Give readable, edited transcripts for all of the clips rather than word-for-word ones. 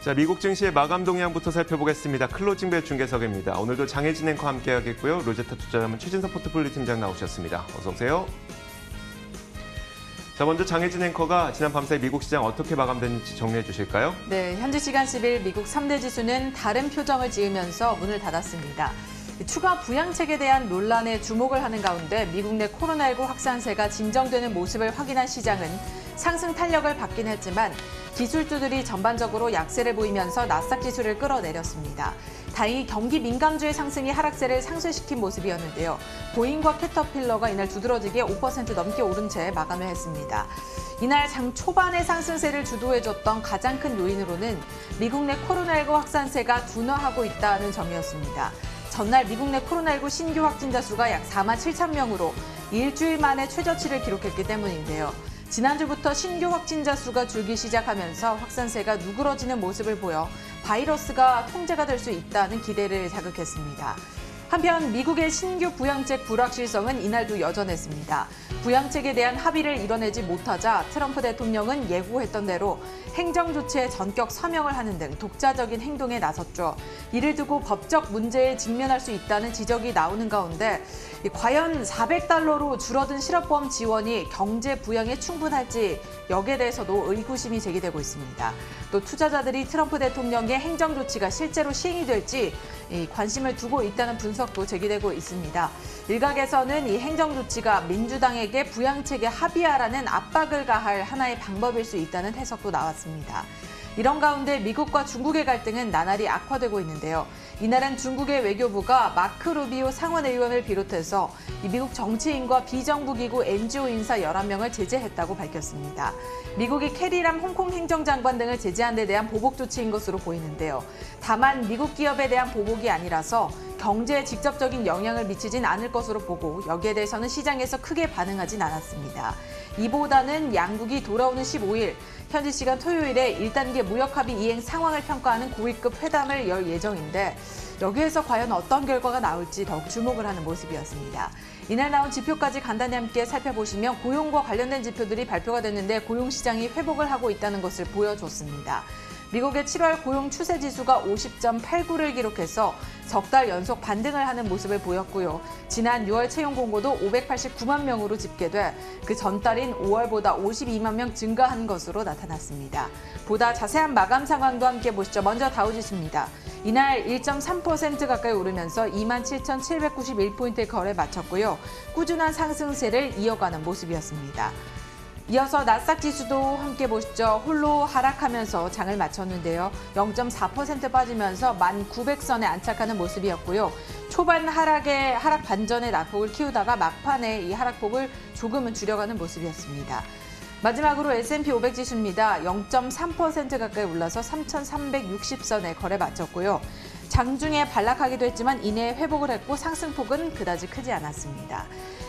자, 미국 증시의 마감 동향부터 살펴보겠습니다. 클로징벨 중계석입니다. 오늘도 장혜진 앵커 함께하겠고요. 로제타 투자자문 최진석 포트폴리오 팀장 나오셨습니다. 어서 오세요. 자, 먼저 장혜진 앵커가 지난 밤사이 미국 시장 어떻게 마감됐는지 정리해 주실까요? 네, 현지 시간 10일 미국 3대 지수는 다른 표정을 지으면서 문을 닫았습니다. 추가 부양책에 대한 논란에 주목을 하는 가운데 미국 내 코로나19 확산세가 진정되는 모습을 확인한 시장은 상승 탄력을 받긴 했지만 기술주들이 전반적으로 약세를 보이면서 나스닥 지수를 끌어내렸습니다. 다행히 경기 민감주의 상승이 하락세를 상쇄시킨 모습이었는데요. 보잉과 캐터필러가 이날 두드러지게 5% 넘게 오른 채 마감을 했습니다. 이날 장 초반의 상승세를 주도해줬던 가장 큰 요인으로는 미국 내 코로나19 확산세가 둔화하고 있다는 점이었습니다. 전날 미국 내 코로나19 신규 확진자 수가 약 4만 7천 명으로 일주일 만에 최저치를 기록했기 때문인데요. 지난주부터 신규 확진자 수가 줄기 시작하면서 확산세가 누그러지는 모습을 보여 바이러스가 통제가 될 수 있다는 기대를 자극했습니다. 한편 미국의 신규 부양책 불확실성은 이날도 여전했습니다. 부양책에 대한 합의를 이뤄내지 못하자 트럼프 대통령은 예고했던 대로 행정조치에 전격 서명을 하는 등 독자적인 행동에 나섰죠. 이를 두고 법적 문제에 직면할 수 있다는 지적이 나오는 가운데 과연 400달러로 줄어든 실업보험 지원이 경제 부양에 충분할지 여기에 대해서도 의구심이 제기되고 있습니다. 또 투자자들이 트럼프 대통령의 행정조치가 실제로 시행이 될지 관심을 두고 있다는 분석도 제기되고 있습니다. 일각에서는 이 행정조치가 민주당에게 부양책에 합의하라는 압박을 가할 하나의 방법일 수 있다는 해석도 나왔습니다. 이런 가운데 미국과 중국의 갈등은 나날이 악화되고 있는데요. 이날은 중국의 외교부가 마크 루비오 상원의원을 비롯해서 미국 정치인과 비정부기구 NGO 인사 11명을 제재했다고 밝혔습니다. 미국이 캐리람 홍콩 행정장관 등을 제재한 데 대한 보복 조치인 것으로 보이는데요. 다만 미국 기업에 대한 보복이 아니라서 경제에 직접적인 영향을 미치진 않을 것으로 보고 여기에 대해서는 시장에서 크게 반응하진 않았습니다. 이보다는 양국이 돌아오는 15일 현지 시간 토요일에 1단계 무역합의 이행 상황을 평가하는 고위급 회담을 열 예정인데 여기에서 과연 어떤 결과가 나올지 더욱 주목을 하는 모습이었습니다. 이날 나온 지표까지 간단히 함께 살펴보시면 고용과 관련된 지표들이 발표가 됐는데 고용시장이 회복을 하고 있다는 것을 보여줬습니다. 미국의 7월 고용 추세 지수가 50.89를 기록해서 석 달 연속 반등을 하는 모습을 보였고요. 지난 6월 채용 공고도 589만 명으로 집계돼 그 전달인 5월보다 52만 명 증가한 것으로 나타났습니다. 보다 자세한 마감 상황도 함께 보시죠. 먼저 다우지수입니다. 이날 1.3% 가까이 오르면서 27,791포인트의 거래에 마쳤고요. 꾸준한 상승세를 이어가는 모습이었습니다. 이어서 나스닥 지수도 함께 보시죠. 홀로 하락하면서 장을 마쳤는데요. 0.4% 빠지면서 1,900선에 안착하는 모습이었고요. 초반 하락 반전의 낙폭을 키우다가 막판에 이 하락폭을 조금은 줄여가는 모습이었습니다. 마지막으로 S&P 500 지수입니다. 0.3% 가까이 올라서 3,360선에 거래 마쳤고요. 장중에 반락하기도 했지만 이내 회복을 했고 상승폭은 그다지 크지 않았습니다.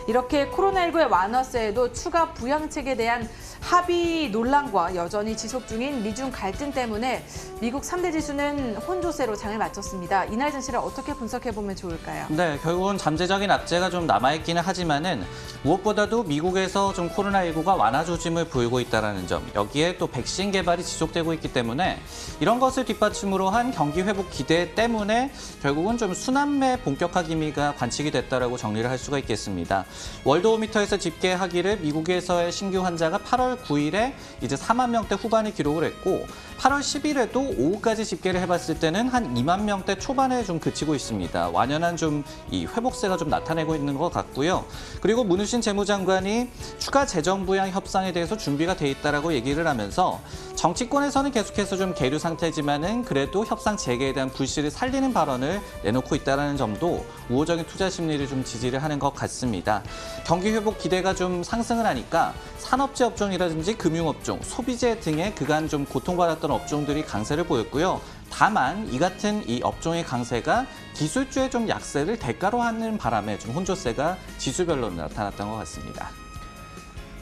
이렇게 코로나19의 완화세에도 추가 부양책에 대한 합의 논란과 여전히 지속 중인 미중 갈등 때문에 미국 3대 지수는 혼조세로 장을 마쳤습니다. 이날 증시를 어떻게 분석해보면 좋을까요? 네, 결국은 잠재적인 악재가 좀 남아있기는 하지만은 무엇보다도 미국에서 좀 코로나19가 완화 조짐을 보이고 있다는 점, 여기에 또 백신 개발이 지속되고 있기 때문에 이런 것을 뒷받침으로 한 경기 회복 기대 때문에 결국은 좀 순환매 본격화 기미가 관측이 됐다라고 정리를 할 수가 있겠습니다. 월드오미터에서 집계하기를 미국에서의 신규 환자가 8월 9일에 이제 4만 명대 후반을 기록을 했고 8월 10일에도 오후까지 집계를 해봤을 때는 한 2만 명대 초반에 좀 그치고 있습니다. 완연한 좀 이 회복세가 좀 나타내고 있는 것 같고요. 그리고 문우신 재무장관이 추가 재정 부양 협상에 대해서 준비가 돼 있다라고 얘기를 하면서 정치권에서는 계속해서 좀 계류 상태지만은 그래도 협상 재개에 대한 불씨를 살리는 발언을 내놓고 있다는 점도 우호적인 투자 심리를 좀 지지를 하는 것 같습니다. 경기 회복 기대가 좀 상승을 하니까 산업재 업종이라든지 금융업종, 소비재 등의 그간 좀 고통받았던 업종들이 강세를 보였고요. 다만 이 같은 이 업종의 강세가 기술주의 좀 약세를 대가로 하는 바람에 좀 혼조세가 지수별로 나타났던 것 같습니다.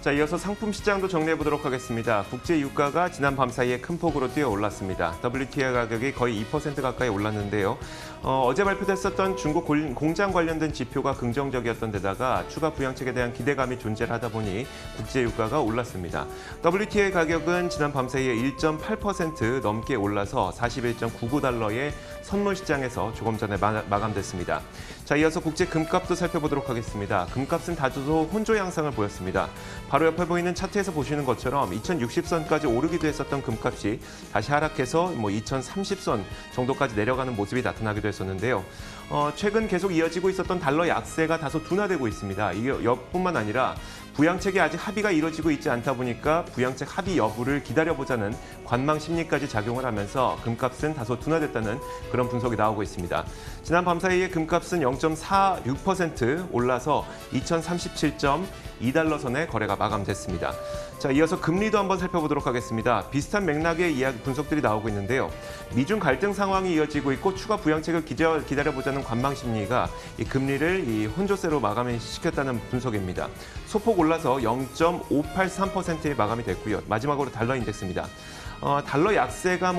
자, 이어서 상품 시장도 정리해 보도록 하겠습니다. 국제 유가가 지난 밤 사이에 큰 폭으로 뛰어 올랐습니다. WTI 가격이 거의 2% 가까이 올랐는데요. 어제 발표됐었던 중국 공장 관련된 지표가 긍정적이었던 데다가 추가 부양책에 대한 기대감이 존재를 하다 보니 국제 유가가 올랐습니다. WTI 가격은 지난 밤 사이에 1.8% 넘게 올라서 41.99달러의 선물 시장에서 조금 전에 마감됐습니다. 자, 이어서 국제 금값도 살펴보도록 하겠습니다. 금값은 다소 혼조 양상을 보였습니다. 바로 옆에 보이는 차트에서 보시는 것처럼 2060선까지 오르기도 했었던 금값이 다시 하락해서 2030선 정도까지 내려가는 모습이 나타나기도 했었는데요. 최근 계속 이어지고 있었던 달러 약세가 다소 둔화되고 있습니다. 이뿐만 아니라 부양책이 아직 합의가 이루어지고 있지 않다 보니까 부양책 합의 여부를 기다려보자는 관망 심리까지 작용을 하면서 금값은 다소 둔화됐다는 그런 분석이 나오고 있습니다. 지난 밤 사이에 금값은 0.46% 올라서 2037.2달러 선에 거래가 마감됐습니다. 자, 이어서 금리도 한번 살펴보도록 하겠습니다. 비슷한 맥락의 분석들이 나오고 있는데요. 미중 갈등 상황이 이어지고 있고 추가 부양책을 기다려보자는 관망 심리가 이 금리를 이 혼조세로 마감시켰다는 분석입니다. 소폭 올라서 0.583%에 마감이 됐고요. 마지막으로 달러 인덱스입니다. 달러 약세가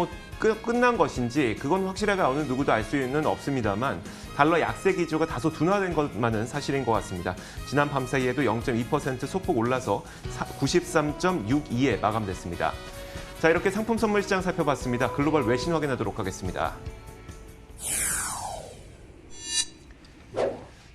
끝난 것인지 그건 확실하게 어느 누구도 알 수는 없습니다만 달러 약세 기조가 다소 둔화된 것만은 사실인 것 같습니다. 지난 밤 사이에도 0.2% 소폭 올라서 93.62에 마감됐습니다. 자, 이렇게 상품 선물 시장 살펴봤습니다. 글로벌 외신 확인하도록 하겠습니다.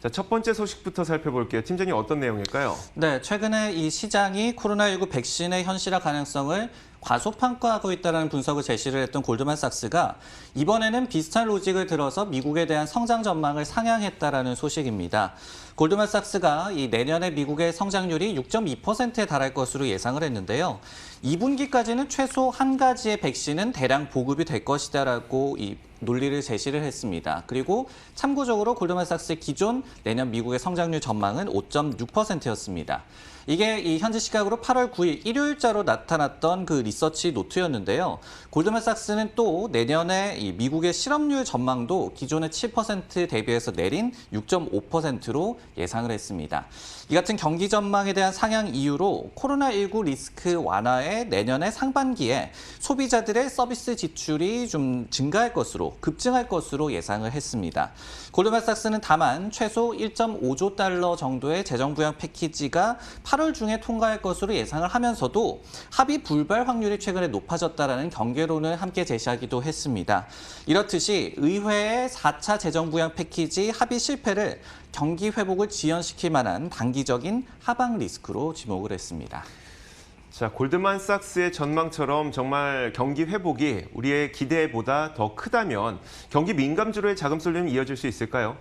자, 첫 번째 소식부터 살펴볼게요. 팀장님, 어떤 내용일까요? 네, 최근에 이 시장이 코로나19 백신의 현실화 가능성을 과소평가하고 있다는 분석을 제시를 했던 골드만삭스가 이번에는 비슷한 로직을 들어서 미국에 대한 성장 전망을 상향했다라는 소식입니다. 골드만삭스가 이 내년에 미국의 성장률이 6.2%에 달할 것으로 예상을 했는데요. 2분기까지는 최소 한 가지의 백신은 대량 보급이 될 것이다라고 이 논리를 제시를 했습니다. 그리고 참고적으로 골드만삭스의 기존 내년 미국의 성장률 전망은 5.6%였습니다. 이게 이 현지 시각으로 8월 9일 일요일자로 나타났던 그 리서치 노트였는데요. 골드만삭스는 또 내년에 이 미국의 실업률 전망도 기존의 7% 대비해서 내린 6.5%로 예상을 했습니다. 이 같은 경기 전망에 대한 상향 이유로 코로나19 리스크 완화에 내년의 상반기에 소비자들의 서비스 지출이 좀 증가할 것으로, 급증할 것으로 예상을 했습니다. 골드만삭스는 다만 최소 1.5조 달러 정도의 재정 부양 패키지가 8월 중에 통과할 것으로 예상을 하면서도 합의 불발 확률이 최근에 높아졌다라는 경계론을 함께 제시하기도 했습니다. 이렇듯이 의회의 4차 재정 부양 패키지 합의 실패를 경기 회복을 지연시킬 만한 단기적인 하방 리스크로 지목을 했습니다. 자, 골드만삭스의 전망처럼 정말 경기 회복이 우리의 기대보다 더 크다면 경기 민감주로의 자금 쏠림이 이어질 수 있을까요?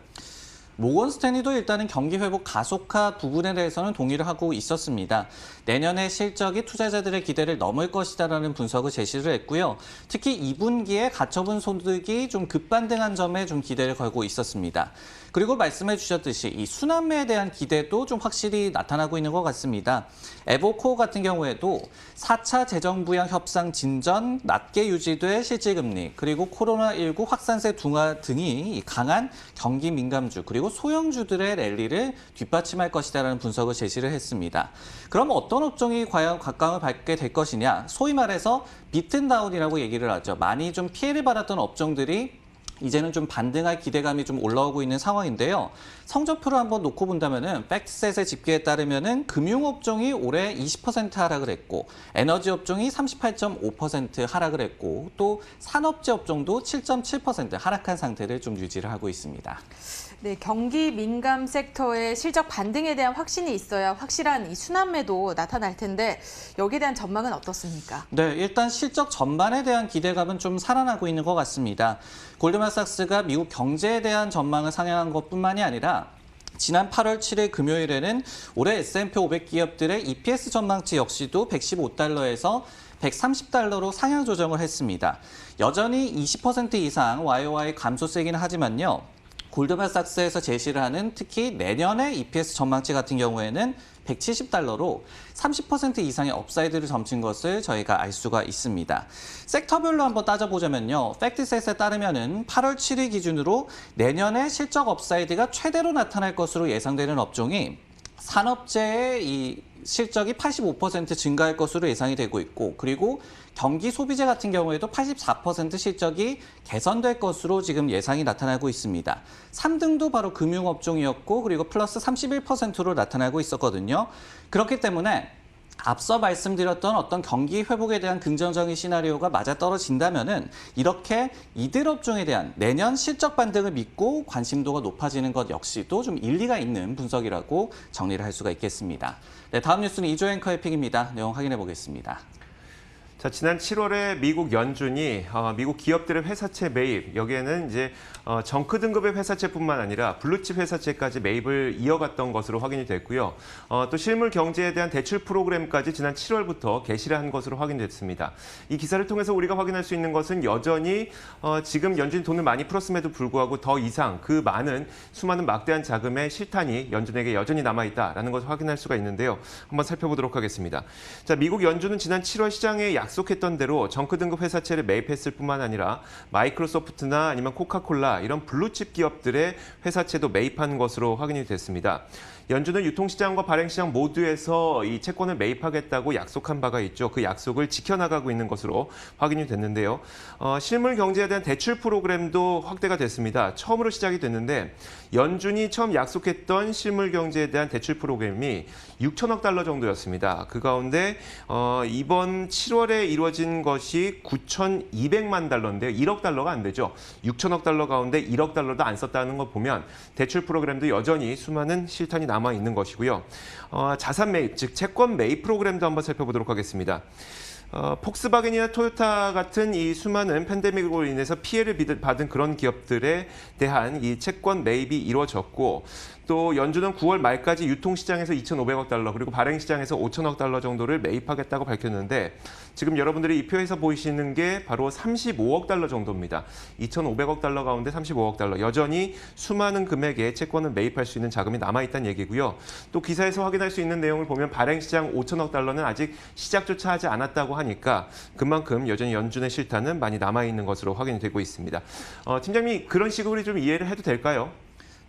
모건 스탠리도 일단은 경기 회복 가속화 부분에 대해서는 동의를 하고 있었습니다. 내년의 실적이 투자자들의 기대를 넘을 것이다라는 분석을 제시를 했고요. 특히 2분기에 가처분 소득이 좀 급반등한 점에 좀 기대를 걸고 있었습니다. 그리고 말씀해 주셨듯이 이 순환매에 대한 기대도 좀 확실히 나타나고 있는 것 같습니다. 에보코 같은 경우에도 4차 재정부양 협상 진전, 낮게 유지될 실질금리, 그리고 코로나19 확산세 둔화 등이 강한 경기 민감주, 그리고 소형주들의 랠리를 뒷받침할 것이다라는 분석을 제시를 했습니다. 그럼 어떤 업종이 과연 각광을 받게 될 것이냐? 소위 말해서 비튼다운이라고 얘기를 하죠. 많이 좀 피해를 받았던 업종들이 이제는 좀 반등할 기대감이 좀 올라오고 있는 상황인데요. 성적표를 한번 놓고 본다면은 팩트셋의 집계에 따르면은 금융업종이 올해 20% 하락을 했고, 에너지 업종이 38.5% 하락을 했고, 또 산업재 업종도 7.7% 하락한 상태를 좀 유지를 하고 있습니다. 네, 경기 민감 섹터의 실적 반등에 대한 확신이 있어야 확실한 이 순환매도 나타날 텐데 여기에 대한 전망은 어떻습니까? 네, 일단 실적 전반에 대한 기대감은 좀 살아나고 있는 것 같습니다. 골드만삭스가 미국 경제에 대한 전망을 상향한 것뿐만이 아니라 지난 8월 7일 금요일에는 올해 S&P 500 기업들의 EPS 전망치 역시도 115달러에서 130달러로 상향 조정을 했습니다. 여전히 20% 이상 YOY 감소세긴 하지만요. 골드만삭스에서 제시를 하는 특히 내년의 EPS 전망치 같은 경우에는 170달러로 30% 이상의 업사이드를 점친 것을 저희가 알 수가 있습니다. 섹터별로 한번 따져보자면요. 팩트셋에 따르면은 8월 7일 기준으로 내년에 실적 업사이드가 최대로 나타날 것으로 예상되는 업종이 산업재의 이 실적이 85% 증가할 것으로 예상이 되고 있고, 그리고 경기 소비재 같은 경우에도 84% 실적이 개선될 것으로 지금 예상이 나타나고 있습니다. 3등도 바로 금융업종이었고, 그리고 플러스 31%로 나타나고 있었거든요. 그렇기 때문에 앞서 말씀드렸던 어떤 경기 회복에 대한 긍정적인 시나리오가 맞아떨어진다면은 이렇게 이들 업종에 대한 내년 실적 반등을 믿고 관심도가 높아지는 것 역시도 좀 일리가 있는 분석이라고 정리를 할 수가 있겠습니다. 네, 다음 뉴스는 이조 앵커의 픽입니다. 내용 확인해 보겠습니다. 자, 지난 7월에 미국 연준이 미국 기업들의 회사채 매입, 여기에는 이제 정크 등급의 회사채뿐만 아니라 블루칩 회사채까지 매입을 이어갔던 것으로 확인이 됐고요. 또 실물 경제에 대한 대출 프로그램까지 지난 7월부터 개시를 한 것으로 확인됐습니다. 이 기사를 통해서 우리가 확인할 수 있는 것은 여전히 지금 연준이 돈을 많이 풀었음에도 불구하고 더 이상 그 많은 수많은 막대한 자금의 실탄이 연준에게 여전히 남아있다라는 것을 확인할 수가 있는데요. 한번 살펴보도록 하겠습니다. 자, 미국 연준은 지난 7월 시장에 약속했던 대로 정크 등급 회사채를 매입했을 뿐만 아니라 마이크로소프트나 아니면 코카콜라 이런 블루칩 기업들의 회사채도 매입한 것으로 확인이 됐습니다. 연준은 유통시장과 발행시장 모두에서 이 채권을 매입하겠다고 약속한 바가 있죠. 그 약속을 지켜나가고 있는 것으로 확인이 됐는데요. 실물 경제에 대한 대출 프로그램도 확대가 됐습니다. 처음으로 시작이 됐는데 연준이 처음 약속했던 실물 경제에 대한 대출 프로그램이 6천억 달러 정도였습니다. 그 가운데 이번 7월에 이루어진 것이 9,200만 달러인데요. 1억 달러가 안 되죠. 6천억 달러 가운데 1억 달러도 안 썼다는 거 보면 대출 프로그램도 여전히 수많은 실탄이 남아 있는 것이고요. 자산 매입, 즉 채권 매입 프로그램도 한번 살펴보도록 하겠습니다. 폭스바겐이나 토요타 같은 이 수많은 팬데믹으로 인해서 피해를 받은 그런 기업들에 대한 이 채권 매입이 이루어졌고, 또 연준은 9월 말까지 유통시장에서 2,500억 달러 그리고 발행시장에서 5천억 달러 정도를 매입하겠다고 밝혔는데 지금 여러분들이 이 표에서 보이시는 게 바로 35억 달러 정도입니다. 2,500억 달러 가운데 35억 달러. 여전히 수많은 금액의 채권을 매입할 수 있는 자금이 남아있다는 얘기고요. 또 기사에서 확인할 수 있는 내용을 보면 발행시장 5천억 달러는 아직 시작조차 하지 않았다고 하니까 그만큼 여전히 연준의 실탄은 많이 남아있는 것으로 확인이 되고 있습니다. 팀장님, 그런 식으로 좀 이해를 해도 될까요?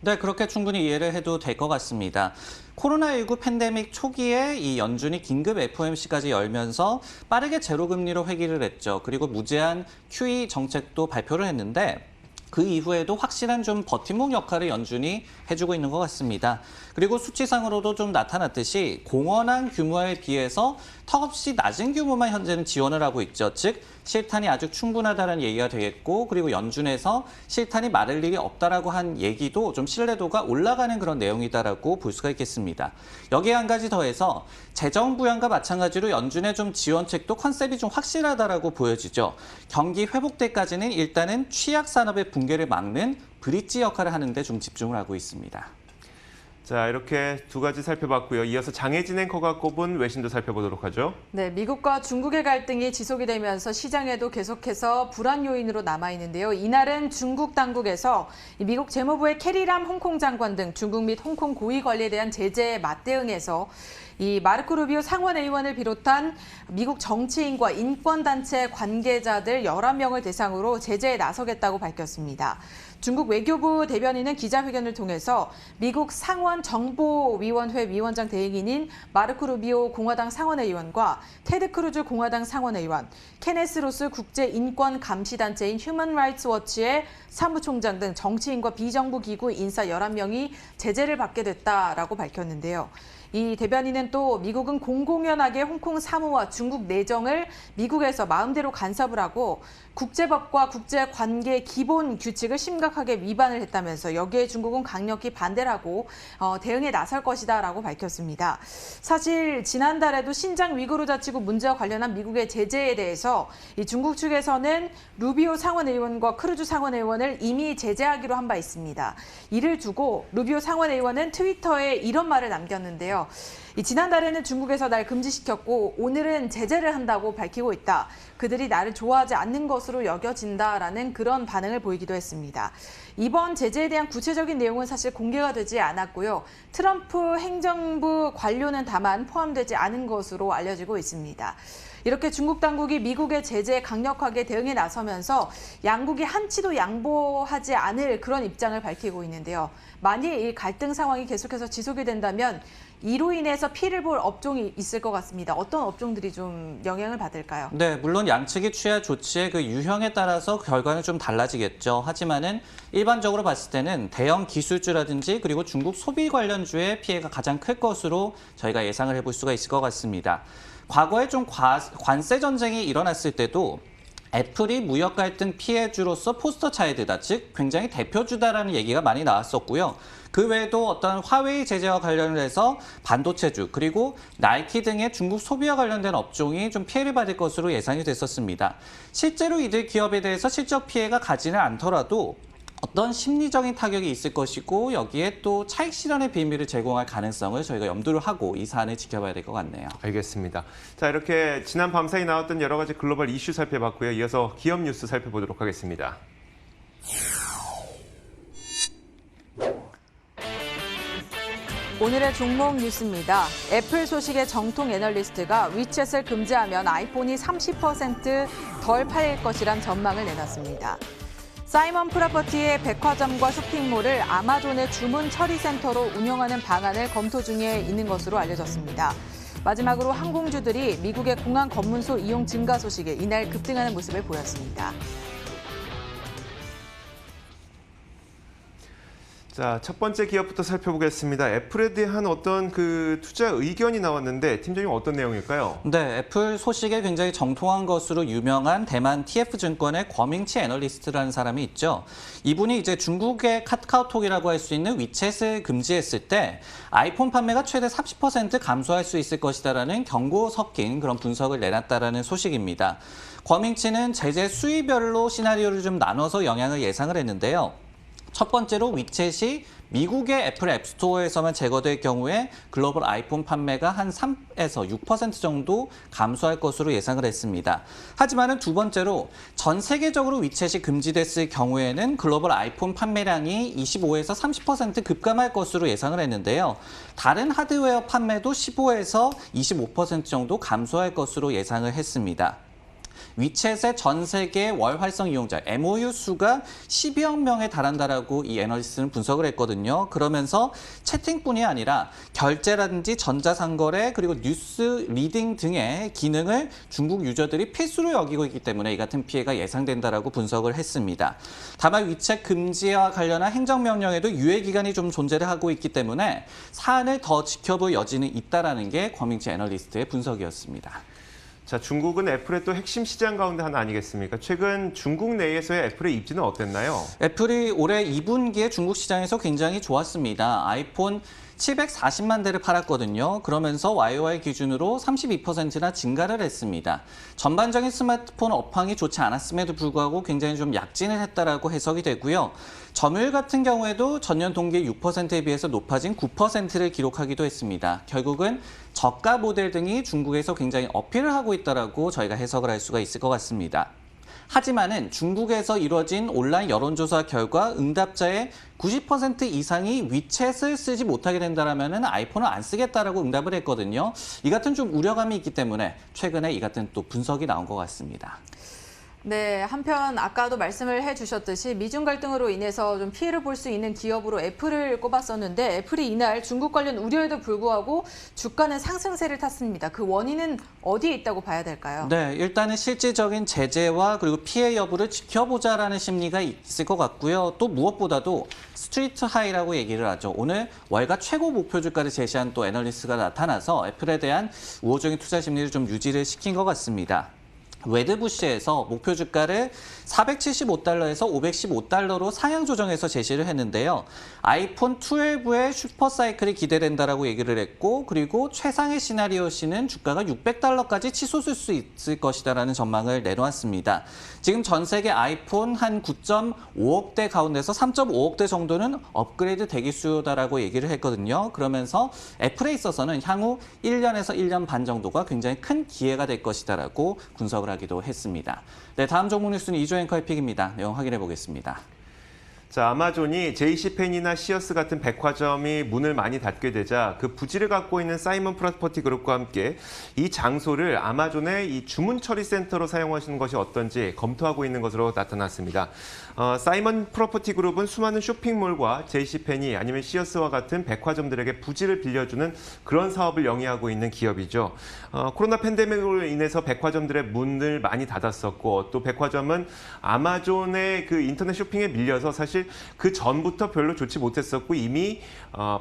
네, 그렇게 충분히 이해를 해도 될 것 같습니다. 코로나19 팬데믹 초기에 이 연준이 긴급 FOMC까지 열면서 빠르게 제로금리로 회귀를 했죠. 그리고 무제한 QE 정책도 발표를 했는데 그 이후에도 확실한 좀 버팀목 역할을 연준이 해주고 있는 것 같습니다. 그리고 수치상으로도 좀 나타났듯이 공헌한 규모에 비해서 턱없이 낮은 규모만 현재는 지원을 하고 있죠. 즉 실탄이 아주 충분하다는 얘기가 되겠고, 그리고 연준에서 실탄이 마를 일이 없다라고 한 얘기도 좀 신뢰도가 올라가는 그런 내용이다라고 볼 수가 있겠습니다. 여기에 한 가지 더해서 재정 부양과 마찬가지로 연준의 좀 지원책도 컨셉이 좀 확실하다라고 보여지죠. 경기 회복 때까지는 일단은 취약 산업의 붕괴를 막는 브릿지 역할을 하는데 좀 집중을 하고 있습니다. 자, 이렇게 두 가지 살펴봤고요. 이어서 장혜진 앵커가 꼽은 외신도 살펴보도록 하죠. 네, 미국과 중국의 갈등이 지속이 되면서 시장에도 계속해서 불안 요인으로 남아있는데요. 이날은 중국 당국에서 미국 재무부의 캐리람 홍콩 장관 등 중국 및 홍콩 고위 관리에 대한 제재에 맞대응해서 이 마르코 루비오 상원 의원을 비롯한 미국 정치인과 인권단체 관계자들 11명을 대상으로 제재에 나서겠다고 밝혔습니다. 중국 외교부 대변인은 기자회견을 통해서 미국 상원 정보위원회 위원장 대행인인 마르코 루비오 공화당 상원의원과 테드 크루즈 공화당 상원의원, 케네스 로스 국제인권감시단체인 휴먼 라이츠 워치의 사무총장 등 정치인과 비정부 기구 인사 11명이 제재를 받게 됐다라고 밝혔는데요. 이 대변인은 또 미국은 공공연하게 홍콩 사무와 중국 내정을 미국에서 마음대로 간섭을 하고 국제법과 국제관계 기본 규칙을 심각하게 위반을 했다면서 여기에 중국은 강력히 반대를 하고 대응에 나설 것이다라고 밝혔습니다. 사실 지난달에도 신장 위구르 자치구 문제와 관련한 미국의 제재에 대해서 이 중국 측에서는 루비오 상원의원과 크루즈 상원의원을 이미 제재하기로 한 바 있습니다. 이를 두고 루비오 상원의원은 트위터에 이런 말을 남겼는데요. 지난달에는 중국에서 날 금지시켰고 오늘은 제재를 한다고 밝히고 있다. 그들이 나를 좋아하지 않는 것으로 여겨진다라는 그런 반응을 보이기도 했습니다. 이번 제재에 대한 구체적인 내용은 사실 공개가 되지 않았고요. 트럼프 행정부 관료는 다만 포함되지 않은 것으로 알려지고 있습니다. 이렇게 중국 당국이 미국의 제재에 강력하게 대응에 나서면서 양국이 한치도 양보하지 않을 그런 입장을 밝히고 있는데요. 만일 이 갈등 상황이 계속해서 지속이 된다면 이로 인해서 피해를 볼 업종이 있을 것 같습니다. 어떤 업종들이 좀 영향을 받을까요? 네, 물론 양측이 취할 조치의 그 유형에 따라서 결과는 좀 달라지겠죠. 하지만은 일반적으로 봤을 때는 대형 기술주라든지 그리고 중국 소비 관련주의 피해가 가장 클 것으로 저희가 예상을 해볼 수가 있을 것 같습니다. 과거에 좀 관세 전쟁이 일어났을 때도 애플이 무역 갈등 피해주로서 포스터 차일드다, 즉 굉장히 대표주다라는 얘기가 많이 나왔었고요. 그 외에도 어떤 화웨이 제재와 관련해서 반도체주 그리고 나이키 등의 중국 소비와 관련된 업종이 좀 피해를 받을 것으로 예상이 됐었습니다. 실제로 이들 기업에 대해서 실적 피해가 가지는 않더라도 어떤 심리적인 타격이 있을 것이고 여기에 또 차익 실현의 비밀을 제공할 가능성을 저희가 염두를 하고 이 사안을 지켜봐야 될 것 같네요. 알겠습니다. 자, 이렇게 지난 밤사이 나왔던 여러 가지 글로벌 이슈 살펴봤고요. 이어서 기업 뉴스 살펴보도록 하겠습니다. 오늘의 종목 뉴스입니다. 애플 소식의 정통 애널리스트가 위챗을 금지하면 아이폰이 30% 덜 팔릴 것이란 전망을 내놨습니다. 사이먼 프로퍼티의 백화점과 쇼핑몰을 아마존의 주문 처리 센터로 운영하는 방안을 검토 중에 있는 것으로 알려졌습니다. 마지막으로 항공주들이 미국의 공항 검문소 이용 증가 소식에 이날 급등하는 모습을 보였습니다. 자, 첫 번째 기업부터 살펴보겠습니다. 애플에 대한 어떤 그 투자 의견이 나왔는데 팀장님 어떤 내용일까요? 네, 애플 소식에 굉장히 정통한 것으로 유명한 대만 TF증권의 권밍치 애널리스트라는 사람이 있죠. 이분이 이제 중국의 카카오톡이라고 할 수 있는 위챗을 금지했을 때 아이폰 판매가 최대 30% 감소할 수 있을 것이다라는 경고 섞인 그런 분석을 내놨다라는 소식입니다. 권밍치는 제재 수위별로 시나리오를 좀 나눠서 영향을 예상을 했는데요. 첫 번째로 위챗이 미국의 애플 앱스토어에서만 제거될 경우에 글로벌 아이폰 판매가 한 3에서 6% 정도 감소할 것으로 예상을 했습니다. 하지만 두 번째로 전 세계적으로 위챗이 금지됐을 경우에는 글로벌 아이폰 판매량이 25에서 30% 급감할 것으로 예상을 했는데요. 다른 하드웨어 판매도 15에서 25% 정도 감소할 것으로 예상을 했습니다. 위챗의 전 세계 월 활성 이용자 MOU 수가 12억 명에 달한다라고 이 애널리스트는 분석을 했거든요. 그러면서 채팅뿐이 아니라 결제라든지 전자상거래 그리고 뉴스 리딩 등의 기능을 중국 유저들이 필수로 여기고 있기 때문에 이 같은 피해가 예상된다라고 분석을 했습니다. 다만 위챗 금지와 관련한 행정명령에도 유예 기간이 좀 존재를 하고 있기 때문에 사안을 더 지켜볼 여지는 있다라는 게 권밍치 애널리스트의 분석이었습니다. 자, 중국은 애플의 또 핵심 시장 가운데 하나 아니겠습니까? 최근 중국 내에서의 애플의 입지는 어땠나요? 애플이 올해 2분기에 중국 시장에서 굉장히 좋았습니다. 아이폰 740만 대를 팔았거든요. 그러면서 YOY 기준으로 32%나 증가를 했습니다. 전반적인 스마트폰 업황이 좋지 않았음에도 불구하고 굉장히 좀 약진을 했다라고 해석이 되고요. 점유율 같은 경우에도 전년 동기 6%에 비해서 높아진 9%를 기록하기도 했습니다. 결국은 저가 모델 등이 중국에서 굉장히 어필을 하고 있다라고 저희가 해석을 할 수가 있을 것 같습니다. 하지만은 중국에서 이루어진 온라인 여론조사 결과 응답자의 90% 이상이 위챗을 쓰지 못하게 된다라면은 아이폰을 안 쓰겠다라고 응답을 했거든요. 이 같은 좀 우려감이 있기 때문에 최근에 이 같은 또 분석이 나온 것 같습니다. 네, 한편 아까도 말씀을 해주셨듯이 미중 갈등으로 인해서 좀 피해를 볼 수 있는 기업으로 애플을 꼽았었는데 애플이 이날 중국 관련 우려에도 불구하고 주가는 상승세를 탔습니다. 그 원인은 어디에 있다고 봐야 될까요? 네, 일단은 실질적인 제재와 그리고 피해 여부를 지켜보자라는 심리가 있을 것 같고요. 또 무엇보다도 스트리트 하이라고 얘기를 하죠. 오늘 월가 최고 목표 주가를 제시한 또 애널리스트가 나타나서 애플에 대한 우호적인 투자 심리를 좀 유지를 시킨 것 같습니다. 웨드부시에서 목표 주가를 475달러에서 515달러로 상향 조정해서 제시를 했는데요. 아이폰 12의 슈퍼사이클이 기대된다라고 얘기를 했고 그리고 최상의 시나리오시는 주가가 600달러까지 치솟을 수 있을 것이다라는 전망을 내놓았습니다. 지금 전 세계 아이폰 한 9.5억 대 가운데서 3.5억 대 정도는 업그레이드 대기 수요다라고 얘기를 했거든요. 그러면서 애플에 있어서는 향후 1년에서 1년 반 정도가 굉장히 큰 기회가 될 것이다라고 분석을 하기도 했습니다. 네, 다음 종목 뉴스는 이조 앵커의 픽입니다. 내용 확인해 보겠습니다. 자, 아마존이 JC펜이나 시어스 같은 백화점이 문을 많이 닫게 되자 그 부지를 갖고 있는 사이먼 프로퍼티 그룹과 함께 이 장소를 아마존의 이 주문 처리 센터로 사용하시는 것이 어떤지 검토하고 있는 것으로 나타났습니다. 사이먼 프로퍼티 그룹은 수많은 쇼핑몰과 JC펜이 아니면 시어스와 같은 백화점들에게 부지를 빌려주는 그런 사업을 영위하고 있는 기업이죠. 코로나 팬데믹으로 인해서 백화점들의 문을 많이 닫았었고 또 백화점은 아마존의 그 인터넷 쇼핑에 밀려서 사실 그 전부터 별로 좋지 못했었고 이미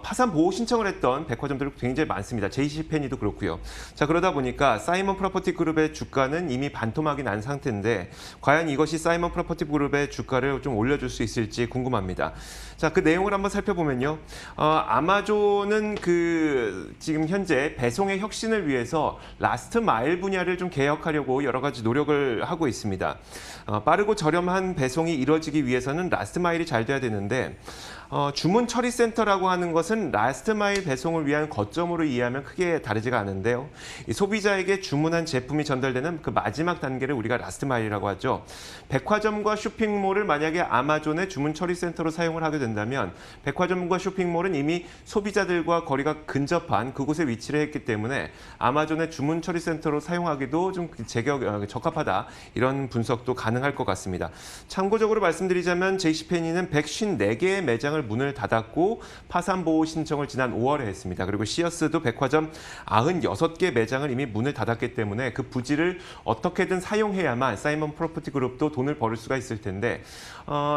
파산 보호 신청을 했던 백화점들이 굉장히 많습니다. JC펜이도 그렇고요. 자, 그러다 보니까 사이먼 프로퍼티 그룹의 주가는 이미 반토막이 난 상태인데 과연 이것이 사이먼 프로퍼티 그룹의 주가를 좀 올려줄 수 있을지 궁금합니다. 자, 그 내용을 한번 살펴보면요. 아마존은 지금 현재 배송의 혁신을 위해서 라스트 마일 분야를 좀 개혁하려고 여러 가지 노력을 하고 있습니다. 빠르고 저렴한 배송이 이루어지기 위해서는 라스트 마일이 잘 돼야 되는데 주문 처리 센터라고 하는 것은 라스트 마일 배송을 위한 거점으로 이해하면 크게 다르지가 않은데요. 이 소비자에게 주문한 제품이 전달되는 그 마지막 단계를 우리가 라스트 마일이라고 하죠. 백화점과 쇼핑몰을 만약에 아마존의 주문 처리 센터로 사용을 하게 된다면 백화점과 쇼핑몰은 이미 소비자들과 거리가 근접한 그곳에 위치를 했기 때문에 아마존의 주문 처리 센터로 사용하기도 좀 적합하다. 이런 분석도 가능할 것 같습니다. 참고적으로 말씀드리자면 JC펜이는 154개의 매장을 문을 닫았고 파산 보호 신청을 지난 5월에 했습니다. 그리고 시어스도 백화점 96개 매장을 이미 문을 닫았기 때문에 그 부지를 어떻게든 사용해야만 사이먼 프로퍼티 그룹도 돈을 벌을 수가 있을 텐데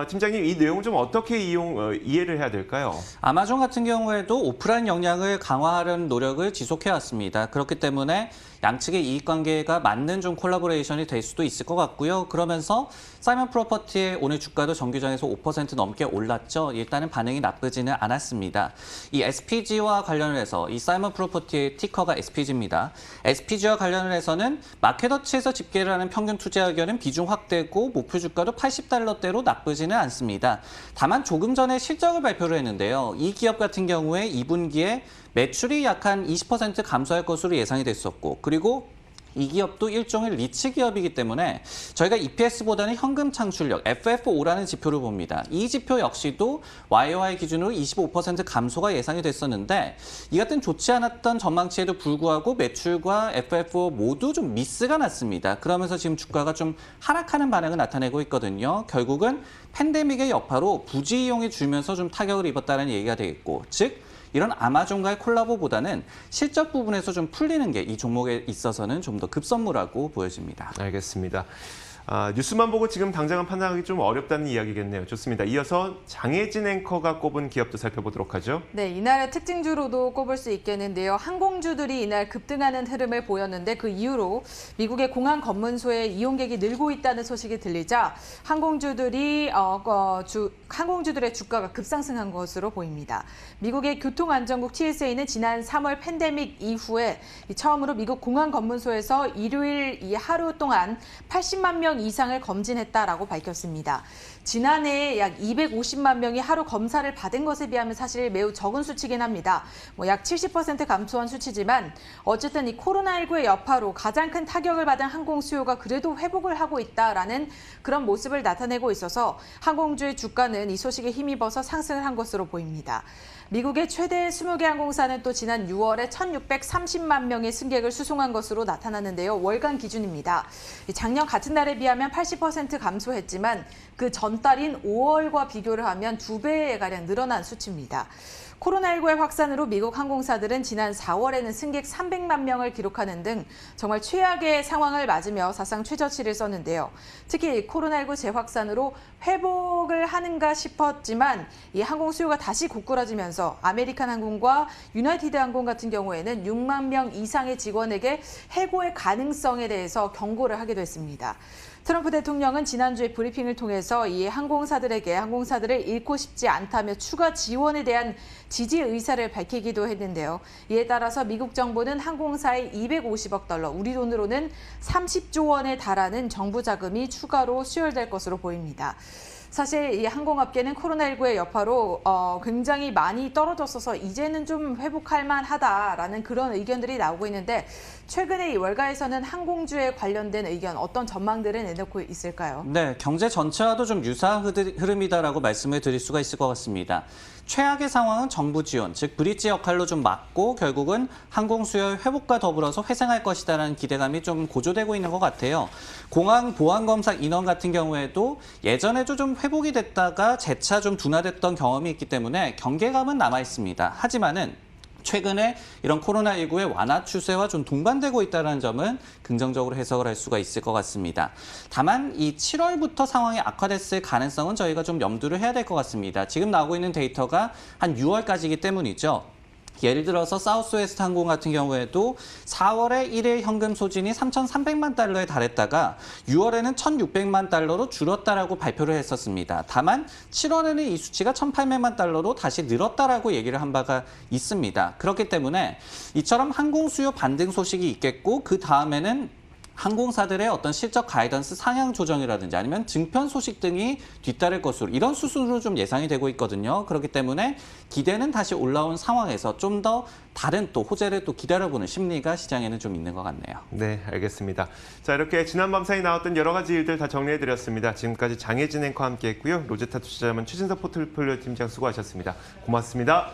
팀장님 이 내용 좀 어떻게 이해를 해야 될까요? 아마존 같은 경우에도 오프라인 역량을 강화하려는 노력을 지속해왔습니다. 그렇기 때문에 양측의 이익관계가 맞는 좀 콜라보레이션이 될 수도 있을 것 같고요. 그러면서 사이먼 프로퍼티의 오늘 주가도 정규장에서 5% 넘게 올랐죠. 일단은 반응이 나쁘지는 않았습니다. 이 SPG와 관련을 해서 이 사이먼 프로퍼티의 티커가 SPG입니다. SPG와 관련을 해서는 마켓워치에서 집계를 하는 평균 투자 의견은 비중 확대고 목표 주가도 80달러대로 나쁘지는 않습니다. 다만 조금 전에 실적을 발표를 했는데요. 이 기업 같은 경우에 2분기에 매출이 약 한 20% 감소할 것으로 예상이 됐었고 그리고 이 기업도 일종의 리츠 기업이기 때문에 저희가 EPS보다는 현금 창출력, FFO라는 지표를 봅니다. 이 지표 역시도 YOY 기준으로 25% 감소가 예상이 됐었는데 이 같은 좋지 않았던 전망치에도 불구하고 매출과 FFO 모두 좀 미스가 났습니다. 그러면서 지금 주가가 좀 하락하는 반응을 나타내고 있거든요. 결국은 팬데믹의 여파로 부지 이용이 줄면서 좀 타격을 입었다는 얘기가 되겠고 즉 이런 아마존과의 콜라보보다는 실적 부분에서 좀 풀리는 게 이 종목에 있어서는 좀 더 급선무라고 보여집니다. 알겠습니다. 뉴스만 보고 지금 당장은 판단하기 좀 어렵다는 이야기겠네요. 좋습니다. 이어서 장혜진 앵커가 꼽은 기업도 살펴보도록 하죠. 네, 이날의 특징주로도 꼽을 수 있겠는데요. 항공주들이 이날 급등하는 흐름을 보였는데 그 이후로 미국의 공항 검문소에 이용객이 늘고 있다는 소식이 들리자 항공주들의 주가가 급상승한 것으로 보입니다. 미국의 교통안전국 TSA는 지난 3월 팬데믹 이후에 처음으로 미국 공항 검문소에서 일요일 이 하루 동안 80만 명 이상을 검진했다라고 밝혔습니다. 지난해에 약 250만 명이 하루 검사를 받은 것에 비하면 사실 매우 적은 수치긴 합니다. 약 70% 감소한 수치지만 어쨌든 이 코로나19의 여파로 가장 큰 타격을 받은 항공 수요가 그래도 회복을 하고 있다라는 그런 모습을 나타내고 있어서 항공주의 주가는 이 소식에 힘입어서 상승을 한 것으로 보입니다. 미국의 최대 20개 항공사는 또 지난 6월에 1,630만 명의 승객을 수송한 것으로 나타났는데요. 월간 기준입니다. 작년 같은 달에 비하면 80% 감소했지만 그 전달인 5월과 비교를 하면 2배에 가량 늘어난 수치입니다. 코로나19의 확산으로 미국 항공사들은 지난 4월에는 승객 300만 명을 기록하는 등 정말 최악의 상황을 맞으며 사상 최저치를 썼는데요. 특히 코로나19 재확산으로 회복을 하는가 싶었지만 이 항공 수요가 다시 고꾸라지면서 아메리칸 항공과 유나이티드 항공 같은 경우에는 6만 명 이상의 직원에게 해고의 가능성에 대해서 경고를 하기도 했습니다. 트럼프 대통령은 지난주에 브리핑을 통해서 이 항공사들을 잃고 싶지 않다며 추가 지원에 대한 지지 의사를 밝히기도 했는데요. 이에 따라서 미국 정부는 항공사에 250억 달러, 우리 돈으로는 30조 원에 달하는 정부 자금이 추가로 수혈될 것으로 보입니다. 사실 이 항공업계는 코로나19의 여파로 굉장히 많이 떨어졌어서 이제는 좀 회복할 만하다라는 그런 의견들이 나오고 있는데 최근에 이 월가에서는 항공주에 관련된 의견 어떤 전망들을 내놓고 있을까요? 네, 경제 전체와도 좀 유사한 흐름이다라고 말씀을 드릴 수가 있을 것 같습니다. 최악의 상황은 정부 지원, 즉 브릿지 역할로 좀 막고 결국은 항공 수요 회복과 더불어서 회생할 것이다라는 기대감이 좀 고조되고 있는 것 같아요. 공항 보안 검사 인원 같은 경우에도 예전에도 좀 회복이 됐다가 재차 좀 둔화됐던 경험이 있기 때문에 경계감은 남아 있습니다. 하지만은 최근에 이런 코로나19의 완화 추세와 좀 동반되고 있다는 점은 긍정적으로 해석을 할 수가 있을 것 같습니다. 다만 이 7월부터 상황이 악화됐을 가능성은 저희가 좀 염두를 해야 될 것 같습니다. 지금 나오고 있는 데이터가 한 6월까지이기 때문이죠. 예를 들어서 사우스웨스트 항공 같은 경우에도 4월에 1일 현금 소진이 3,300만 달러에 달했다가 6월에는 1,600만 달러로 줄었다라고 발표를 했었습니다. 다만 7월에는 이 수치가 1,800만 달러로 다시 늘었다라고 얘기를 한 바가 있습니다. 그렇기 때문에 이처럼 항공 수요 반등 소식이 있겠고 그 다음에는 항공사들의 어떤 실적 가이던스 상향 조정이라든지 아니면 증편 소식 등이 뒤따를 것으로 이런 수순으로 좀 예상이 되고 있거든요. 그렇기 때문에 기대는 다시 올라온 상황에서 좀 더 다른 또 호재를 또 기다려보는 심리가 시장에는 좀 있는 것 같네요. 네, 알겠습니다. 자, 이렇게 지난 밤사이 나왔던 여러 가지 일들 다 정리해드렸습니다. 지금까지 장혜진 앵커와 함께했고요. 로제타 투자자문 최진석 포트폴리오 팀장 수고하셨습니다. 고맙습니다.